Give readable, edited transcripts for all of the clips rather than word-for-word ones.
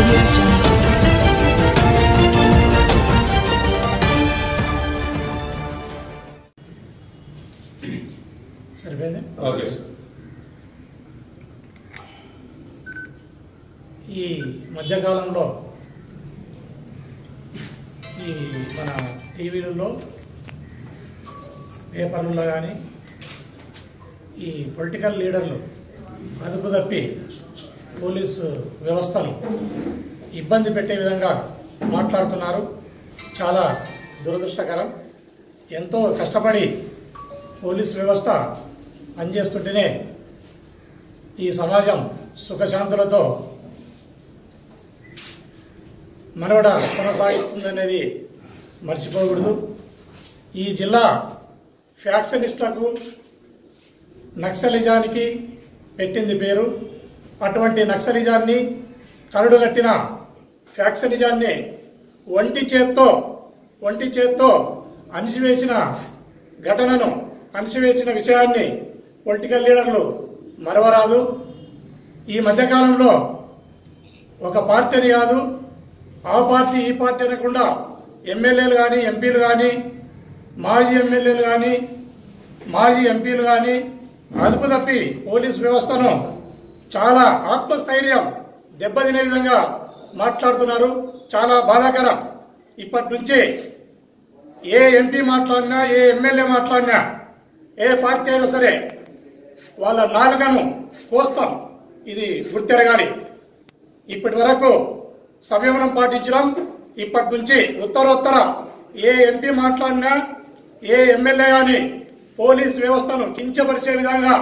audio jungle. Okay. ఈ మధ్యకాలంలో ఈ మన టీవీలలో పేపర్లలో కానీ ఈ పొలిటికల్ లీడర్లు అదుపు తప్పి పోలీసు వ్యవస్థను ఇబ్బంది పెట్టే విధంగా మాట్లాడుతున్నారు. చాలా దురదృష్టకరం. ఎంతో కష్టపడి పోలీసు వ్యవస్థ పనిచేస్తుంటేనే ఈ సమాజం సుఖశాంతులతో మనవడ కొనసాగిస్తుందనేది మర్చిపోకూడదు. ఈ జిల్లా ఫ్యాక్షనిస్టులకు నక్సలిజానికి పెట్టింది పేరు. అటువంటి నక్సలిజాన్ని కరడుగట్టిన ఫ్యాక్షనిజాన్ని ఒంటి చేత్తో అణిచివేసిన ఘటనను అణిచివేసిన విషయాన్ని పొలిటికల్ లీడర్లు మరవరాదు. ఈ మధ్యకాలంలో ఒక పార్టీని కాదు, ఆ పార్టీ ఈ పార్టీ అనకుండా ఎమ్మెల్యేలు కానీ ఎంపీలు కానీ మాజీ ఎమ్మెల్యేలు కానీ మాజీ ఎంపీలు కానీ అదుపు తప్పి పోలీసు వ్యవస్థను చాలా ఆత్మస్థైర్యం దెబ్బతినే విధంగా మాట్లాడుతున్నారు. చాలా బాధాకరం. ఇప్పటి నుంచి ఏ ఎంపీ మాట్లాడినా, ఏ ఎమ్మెల్యే మాట్లాడినా, ఏ పార్టీ అయినా సరే వాళ్ళ నాలుకను కోస్తాం. ఇది గుర్తెరగాలి. ఇప్పటి వరకు సంయమనం పాటించడం, ఇప్పటి నుంచి ఉత్తరోత్తర ఏ ఎంపీ మాట్లాడినా, ఏ ఎమ్మెల్యే కానీ పోలీస్ వ్యవస్థను కించపరిచే విధంగా,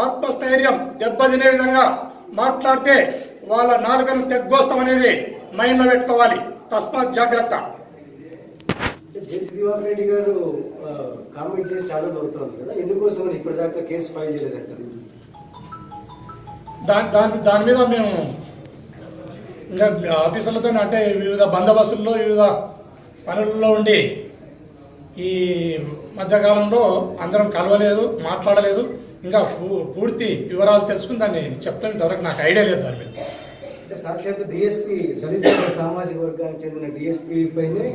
ఆత్మస్థైర్యం దెబ్బతినే విధంగా మాట్లాడితే వాళ్ళ నాలుకను తెగ్గోస్తామనేది మైండ్లో పెట్టుకోవాలి. తస్మాత్ జాగ్రత్త. జేసీ దివాకర్ రెడ్డి గారు కామెంట్ చేసి చాలా అవుతుంది కదా, ఎందుకోసం ఇప్పటిదాకా కేసు ఫైల్ చేయలేదంటారు? దాని మీద మేము ఇంకా ఆఫీసర్లతో అంటే వివిధ బందోబస్తుల్లో వివిధ పనుల్లో ఉండి ఈ మధ్యకాలంలో అందరం కలవలేదు, మాట్లాడలేదు. ఇంకా పూర్తి వివరాలు తెలుసుకుని దాన్ని చెప్తాను. ఇంతవరకు నాకు ఐడియా లేదు దాని మీద. అంటే సాక్షాత్ డిఎస్పీ దళిత సామాజిక వర్గానికి చెందిన డిఎస్పీ పైనే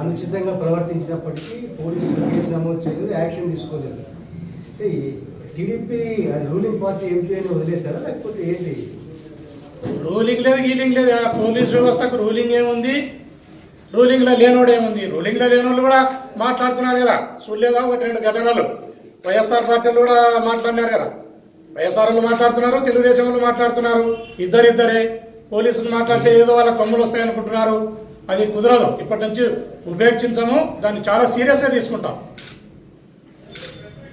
అనుచితంగా ప్రవర్తించినప్పటికీ పోలీసులు కేసు నమోదు చేయలేదు, యాక్షన్ తీసుకోలేదు. అంటే టీడీపీ రూలింగ్ పార్టీ ఎంపీ అని వదిలేశారా లేకపోతే ఏంటి? రూలింగ్ లేదు, గీలింగ్ లేదు. పోలీస్ వ్యవస్థకు రూలింగ్ ఏముంది, రూలింగ్లో లేనోడు ఏముంది? రూలింగ్లో లేనోళ్ళు కూడా మాట్లాడుతున్నారు కదా. చూడలేదా ఒకటి రెండు ఘటనలు? వైఎస్ఆర్ పార్టీలు కూడా మాట్లాడినారు కదా. వైఎస్ఆర్ వాళ్ళు మాట్లాడుతున్నారు, తెలుగుదేశం వాళ్ళు మాట్లాడుతున్నారు. ఇద్దరే పోలీసులు మాట్లాడితే ఏదో వాళ్ళ కొమ్ములు వస్తాయనుకుంటున్నారు. అది కుదరదు. ఇప్పటి నుంచి ఉపేక్షించము, దాన్ని చాలా సీరియస్గా తీసుకుంటాం.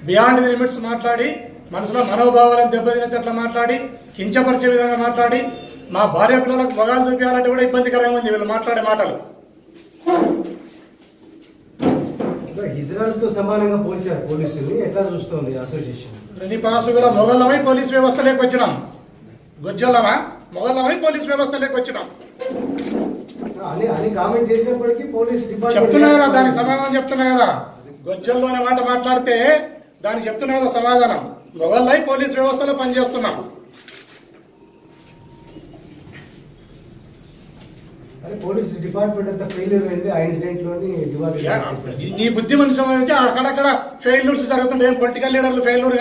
బియాండ్ ది లిమిట్స్ మాట్లాడి, మనసులో మనోభావాలను దెబ్బతినేటట్లు మాట్లాడి, కించపరిచే విధంగా మాట్లాడి, మా భార్య పిల్లలకు మొగాలు చూపించాలంటే కూడా ఇబ్బందికరంగా ఉంది వీళ్ళు మాట్లాడే మాటలు. ఇజ్రాయెల్ తో సమానంగా పోల్చారు పోలీసులు, ఎట్లా చూస్తోంది అసోసియేషన్? రెనిపాసుగుల మొగళ్ళమై పోలీస్ వ్యవస్థ లేకొచ్చినాం. గొజ్జలమా మొగళ్ళమై పోలీస్ వ్యవస్థ లేకొచ్చినాం అని కామెంట్ చేసినప్పటికీ పోలీస్ చెప్తున్నా కదా, దానికి సమాధానం చెప్తున్నా కదా. గొజ్జల్లో అనే మాట మాట్లాడితే దానికి చెప్తున్నా కదా సమాధానం. మొగళ్ళై పోలీస్ వ్యవస్థలో పనిచేస్తున్నాం. పోలీస్ డిపార్ట్మెంట్ అంతా ఫెయిల్యూర్ అయింది ఆ ఇన్సిడెంట్ లోని. నీ బుద్ధి మనిషి అక్కడక్కడ ఫెయిల్యూర్స్ జరుగుతుంటే ఏం పొలిటికల్ లీడర్లు ఫెయిల్యూర్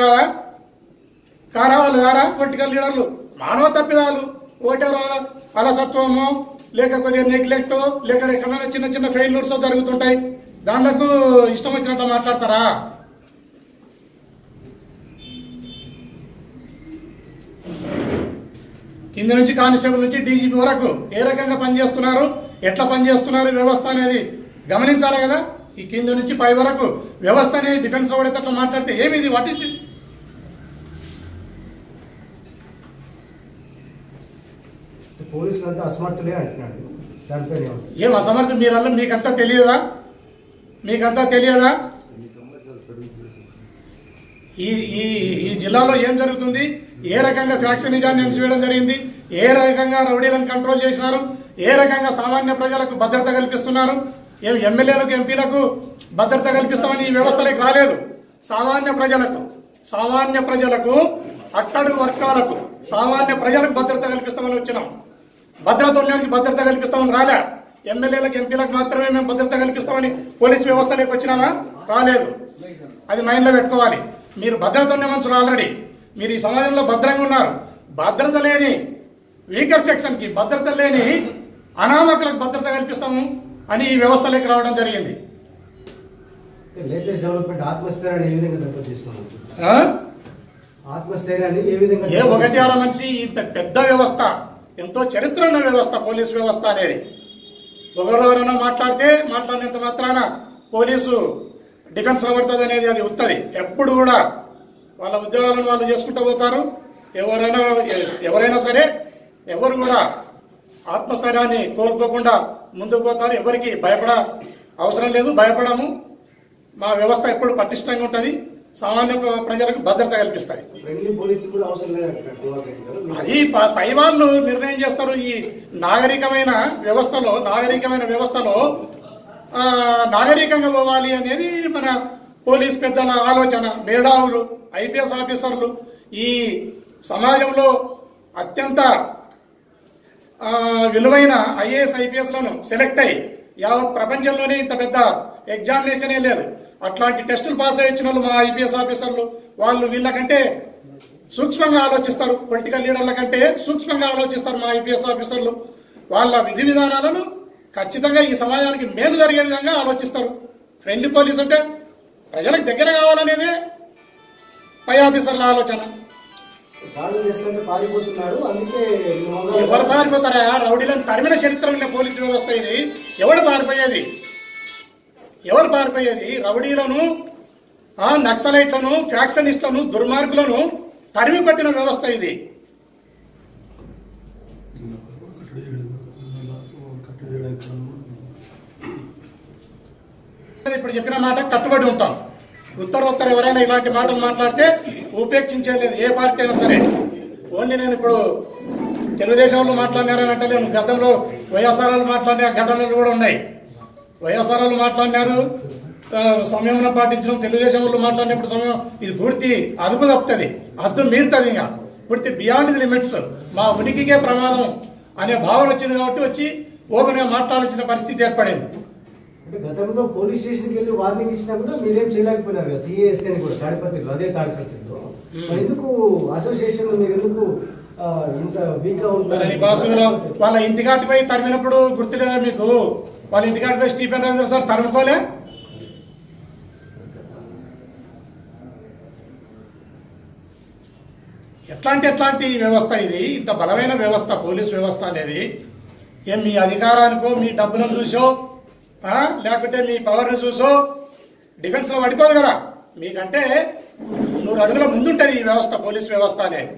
కారా వాళ్ళు కారా? పొలిటికల్ లీడర్లు మానవ తప్పిదాలు, ఓటరు అలసత్వమో లేక కొద్దిగా నెగ్లెక్ట్ లేక ఎక్కడైనా చిన్న చిన్న ఫెయిల్యూర్స్ జరుగుతుంటాయి. దాంట్లో ఇష్టం వచ్చినట్టు మాట్లాడతారా? కింద నుంచి కానిస్టేబుల్ నుంచి డీజీపీ వరకు ఏ రకంగా పనిచేస్తున్నారు, ఎట్లా పనిచేస్తున్నారు వ్యవస్థ అనేది గమనించాలి కదా. ఈ కింద నుంచి పై వరకు వ్యవస్థని డిఫెన్స్ పడితే అట్లా మాట్లాడితే ఏమిది? What is this? పోలీసులు అంతా అసమర్థులే అంటున్నాడు. దానిపైన ఏం అసమర్థం? మీరల్లా మీకంతా తెలియదా? మీకంతా తెలియదా? ఈ జిల్లాలో ఏం జరుగుతుంది, ఏ రకంగా ఫ్యాక్షనిజాన్ని అణిచివేయడం జరిగింది, ఏ రకంగా రౌడీలను కంట్రోల్ చేసినారు, ఏ రకంగా సామాన్య ప్రజలకు భద్రత కల్పిస్తున్నారు. ఎమ్మెల్యేలకు ఎంపీలకు భద్రత కల్పిస్తామని ఈ వ్యవస్థలోకి రాలేదు. సామాన్య ప్రజలకు అట్టడుగు వర్గాలకు సామాన్య ప్రజలకు భద్రత కల్పిస్తామని వచ్చినాం. భద్రత ఉన్నవాడికి భద్రత కల్పిస్తామని రాలే. ఎమ్మెల్యేలకు ఎంపీలకు మాత్రమే మేము భద్రత కల్పిస్తామని పోలీస్ వ్యవస్థలోకి వచ్చినామా? రాలేదు. అది మైండ్లో పెట్టుకోవాలి. మీరు భద్రత ఉన్న మనుషులు ఆల్రెడీ మీరు ఈ సమాజంలో భద్రంగా ఉన్నారు. భద్రత లేని వీకర్ సెక్షన్కి, భద్రత లేని అనామకులకు భద్రత కల్పిస్తాము అని ఈ వ్యవస్థలోకి రావడం జరిగింది. లేటెస్ట్ డెవలప్మెంట్ ఆత్మస్థైర్యాన్ని ఏ విధంగా దెబ్బతీస్తుంది? ఆత్మస్థైర్యాన్ని ఏ విధంగా? ఏ ఒకటి అర మనిషి ఇంత పెద్ద వ్యవస్థ, ఎంతో చరిత్ర ఉన్న వ్యవస్థ పోలీసు వ్యవస్థ అనేది. ఒకరెవరైనా మాట్లాడినంత మాత్రాన పోలీసు డిఫెన్స్ లో పడుతుంది అనేది అది ఉత్తది. ఎప్పుడు కూడా వాళ్ళ ఉద్యోగాలను వాళ్ళు చేసుకుంటూ పోతారు. ఎవరైనా సరే ఎవరు కూడా ఆత్మస్థైర్యాన్ని కోల్పోకుండా ముందుకు పోతారు. ఎవరికి భయపడ అవసరం లేదు, భయపడము. మా వ్యవస్థ ఎప్పుడు పటిష్టంగా ఉంటుంది. సామాన్య ప్రజలకు భద్రత కల్పిస్తాయి. అది పై వాళ్ళు నిర్ణయం చేస్తారు. ఈ నాగరికమైన వ్యవస్థలో నాగరికంగా పోవాలి అనేది మన పోలీస్ పెద్దల ఆలోచన. మేధావులు, ఐపీఎస్ ఆఫీసర్లు ఈ సమాజంలో అత్యంత విలువైన ఐఏఎస్ ఐపీఎస్లను సెలెక్ట్ అయ్యి యావత్ ప్రపంచంలోనే ఇంత పెద్ద ఎగ్జామినేషనే లేదు. అట్లాంటి టెస్టులు పాస్ అయ్యి వచ్చిన వాళ్ళు మా ఐపీఎస్ ఆఫీసర్లు. వాళ్ళు వీళ్ళకంటే సూక్ష్మంగా ఆలోచిస్తారు. పొలిటికల్ లీడర్ల కంటే సూక్ష్మంగా ఆలోచిస్తారు మా ఐపీఎస్ ఆఫీసర్లు. వాళ్ళ విధి విధానాలను ఖచ్చితంగా ఈ సమాజానికి మేలు జరిగే విధంగా ఆలోచిస్తారు. ఫ్రెండ్లీ పోలీస్ అంటే ప్రజలకు దగ్గర కావాలనేదే పై ఆఫీసర్ల ఆలోచన. ఎవరు పారిపోతారా? రౌడీలను తరిమిన చరిత్ర ఉన్న పోలీసు వ్యవస్థ ఇది. ఎవరు పారిపోయేది? రౌడీలను, నక్సలైట్లను, ఫ్యాక్షనిస్టులను, దుర్మార్గులను తరిమి కొట్టిన వ్యవస్థ ఇది. ఇప్పుడు చెప్పిన మాట కట్టుబడి ఉంటాం. ఉత్తర ఎవరైనా ఇలాంటి మాటలు మాట్లాడితే ఉపేక్షించేది ఏ పార్టీ అయినా సరే. ఓన్లీ నేను ఇప్పుడు తెలుగుదేశంలో మాట్లాడినారని అంటే నేను గతంలో వైఎస్ఆర్లు మాట్లాడిన ఘటనలు కూడా ఉన్నాయి. వైఎస్ఆర్లు మాట్లాడినారు, సమయంలో పాటించడం. తెలుగుదేశం వాళ్ళు మాట్లాడినప్పుడు సమయం ఇది పూర్తి అదుపు తప్పుతుంది, హద్దు మీరుతుంది. ఇంకా పూర్తి బియాండ్ ది లిమిట్స్, మా ఉనికికే ప్రమాదం అనే భావన వచ్చింది కాబట్టి వచ్చి ఓపెన్ గా మాట్లాడాల్సిన పరిస్థితి ఏర్పడింది. గతంలో పోలీస్ స్టేషన్కి వెళ్ళి వార్నింగ్ ఇచ్చినా కూడా మీరేం చేయలేకపోయినారు కదా. సిఏఎస్ అని కూడా తాడిపత్రిలో, అదే తాడిపత్రిలో ఎందుకు అసోసియేషన్ మీరు ఎందుకు ఇంత వీక్ గా ఉంటారు? వాళ్ళ ఇంటికాటిపై తరిమినప్పుడు గుర్తులేదా మీకు? వాళ్ళ ఇంటికాటిపై స్టీఫెన్ రవీంద్ర సార్ తరుముకోలే? ఎట్లాంటి వ్యవస్థ ఇది? ఇంత బలమైన వ్యవస్థ పోలీస్ వ్యవస్థ అనేది. ఏం మీ అధికారానికో, మీ డబ్బులను చూసో, లేకపోతే మీ పవర్ని చూసో డిఫెన్స్ లో పడిపోదు కదా. మీకంటే 100 అడుగుల ముందుంటది ఈ వ్యవస్థ, పోలీస్ వ్యవస్థ అనేది.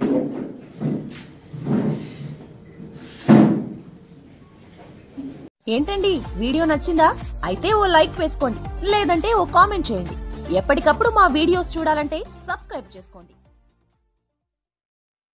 ఏంటండి, వీడియో నచ్చిందా? అయితే ఓ లైక్ వేసుకోండి, లేదంటే ఓ కామెంట్ చేయండి. ఎప్పటికప్పుడు మా వీడియోస్ చూడాలంటే సబ్స్క్రైబ్ చేసుకోండి.